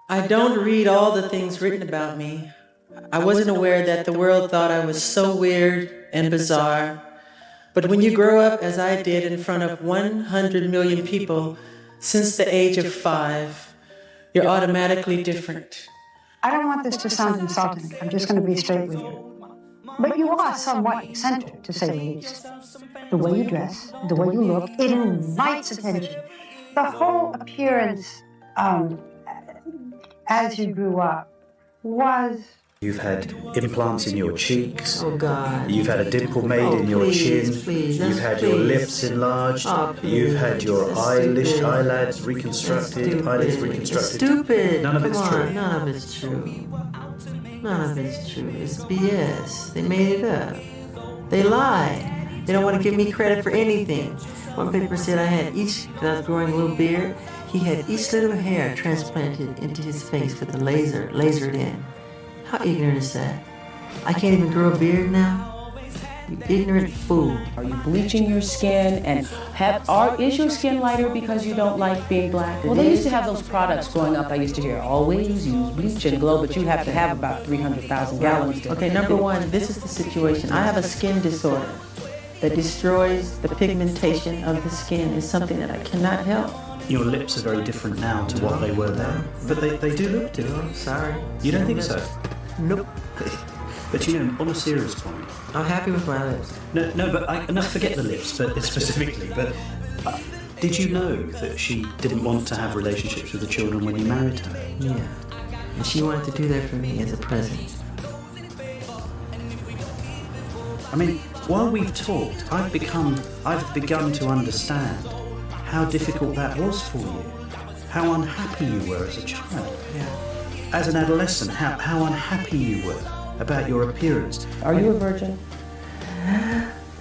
I don't read all the things written about me. I wasn't aware that the world thought I was so weird and bizarre. But when you grow up, as I did, in front of 100 million people since the age of 5, you're automatically different. I don't want this to sound insulting. I'm just going to be straight with you. But you are somewhat eccentric, to say the least. The way you dress, the way you look, it invites attention. The whole appearance as you grew up was... You've had implants in your cheeks. Oh, God. You've had a dimple made in your chin. You've had your lips enlarged. You've had your eyelids reconstructed. Eyelids reconstructed. Stupid. None of it's true. None of it's true. None of it's true. It's BS. They made it up. They lied. They don't want to give me credit for anything. One paper said I had each, because I was growing a little beard, he had each little hair transplanted into his face with a lasered in. How ignorant is that? I can't even grow a beard now? You ignorant fool. Are you bleaching your skin and is your skin lighter because you don't like being black? Well, they used to have those products growing up. I used to hear always use bleach and glow, but you have to have about 300,000 gallons. Okay, number one, this is the situation. I have a skin disorder that destroys the pigmentation of the skin. It's something that I cannot help. Your lips are very different now to what they were then. But they do look different. Sorry. You don't think so? Nope. But you know, on a serious point. I'm happy with my lips. No, but forget the lips, but specifically. But did you know that she didn't want to have relationships with the children when you married her? Yeah. And she wanted to do that for me as a present. I mean, while we've talked, I've begun to understand how difficult that was for you. How unhappy you were as a child. Yeah. As an adolescent, how unhappy you were about your appearance. Are you a virgin?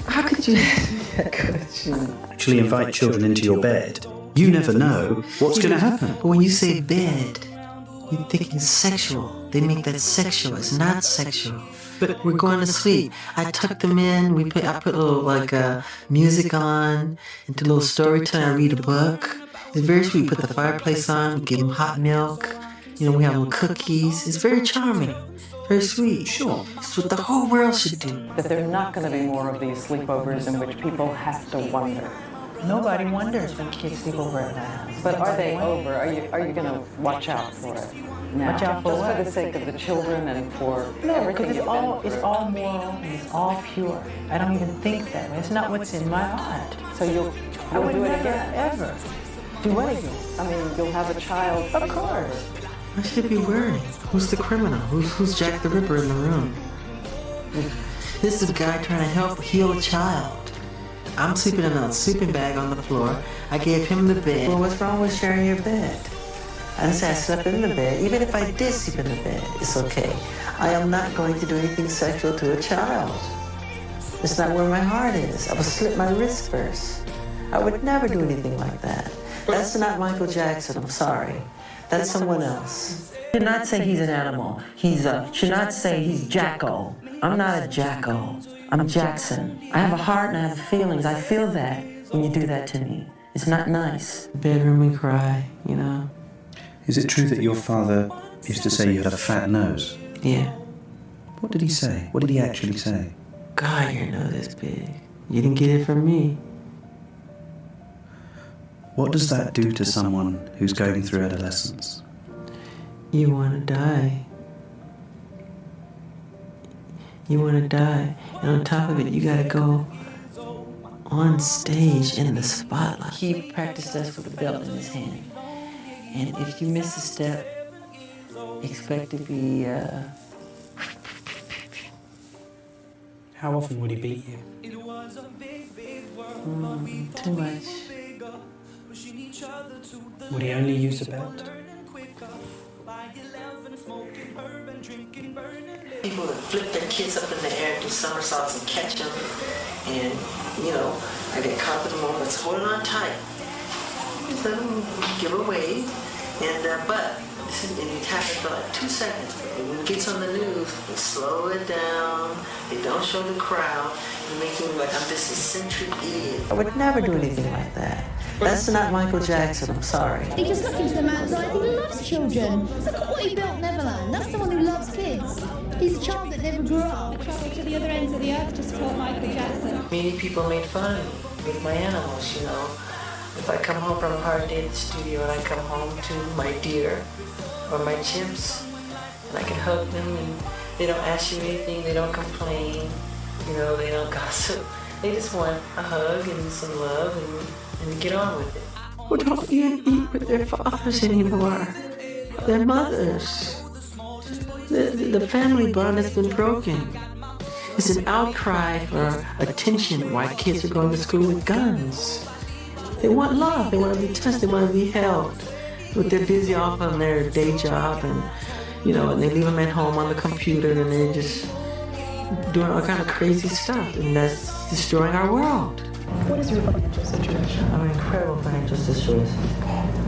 How could you ask me that question? Actually invite children into your bed. You never know what's going to happen. But when you say bed, you're thinking sexual. They make that sexual. It's not sexual. But we're going to sleep. I tuck them in. I put a little music on, and do a little story time. I read a book. It's very sweet. Put the fireplace on. Give them hot milk. You know, we have little cookies. It's very charming. Very sweet. Sure. It's what the whole world should do. That there are not going to be more of these sleepovers in which people have to wonder. Nobody wonders when kids sleep over at my house. But are they over? Are you going to watch out for it now? Watch out for just what? for the sake of the children and for No, everything because you've been it's through? all moral and it's all pure. I don't even think that way. It's not what's in my heart. So you'll I would do it never, again? ever do what again? I mean, you'll have a child. Of course. I should be worried. Who's the criminal? Who's Jack the Ripper in the room? This is a guy trying to help heal a child. I'm sleeping in a sleeping bag on the floor. I gave him the bed. Well, what's wrong with sharing your bed? I didn't say I slept in the bed. Even if I did sleep in the bed, it's okay. I am not going to do anything sexual to a child. It's not where my heart is. I would slit my wrist first. I would never do anything like that. That's not Michael Jackson, I'm sorry. That's someone else. Should not say he's an animal. Should not say he's Jacko. I'm not a Jacko. I'm Jackson. I have a heart and I have feelings. I feel that when you do that to me. It's not nice. Bedroom we cry, you know. Is it true that your father used to say you had a fat nose? Yeah. What did he say? What did he actually say? God, your nose is big. You didn't get it from me. What does that do to someone who's going through adolescence? You want to die. You want to die. And on top of it, you got to go on stage in the spotlight. He practiced us with a belt in his hand. And if you miss a step, expect to be... How often would he beat you? too much. Would he only use a belt? People that flip their kids up in the air, do somersaults and catch them. And, you know, I get caught with the moments holding on tight. Just let them give a wave. And you tap it for like 2 seconds. But when it gets on the news, they slow it down. They don't show the crowd. They make me like I'm this eccentric idiot. I would never do anything like that. That's not Michael Jackson, I'm sorry. He just looked into the man's eyes, he loves children. Look at what he built Neverland. That's the one who loves kids. He's a child that never grew up. Travel to the other ends of the earth to support Michael Jackson. Many people made fun of me with my animals, you know. If I come home from a hard day at the studio and I come home to my deer or my chimps, and I can hug them and they don't ask you anything, they don't complain, you know, they don't gossip. They just want a hug and some love and get on with it. Who don't even eat with their fathers anymore, their mothers. The family bond has been broken. It's an outcry for attention why kids are going to school with guns. They want love, they want to be touched, they want to be held. But they're busy off on their day job and, you know, and they leave them at home on the computer and they're just doing all kind of crazy stuff, and that's destroying our world. What is your financial situation? I'm in incredible financial situation.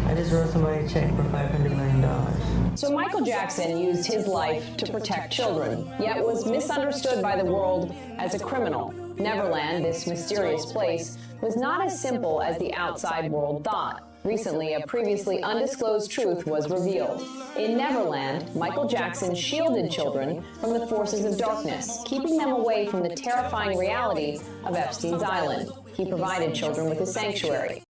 I just wrote somebody a check for $500 million. So Michael Jackson used his life to protect children, yet was misunderstood by the world as a criminal. Neverland, this mysterious place, was not as simple as the outside world thought. Recently, a previously undisclosed truth was revealed. In Neverland, Michael Jackson shielded children from the forces of darkness, keeping them away from the terrifying reality of Epstein's Island. He provided children with a sanctuary.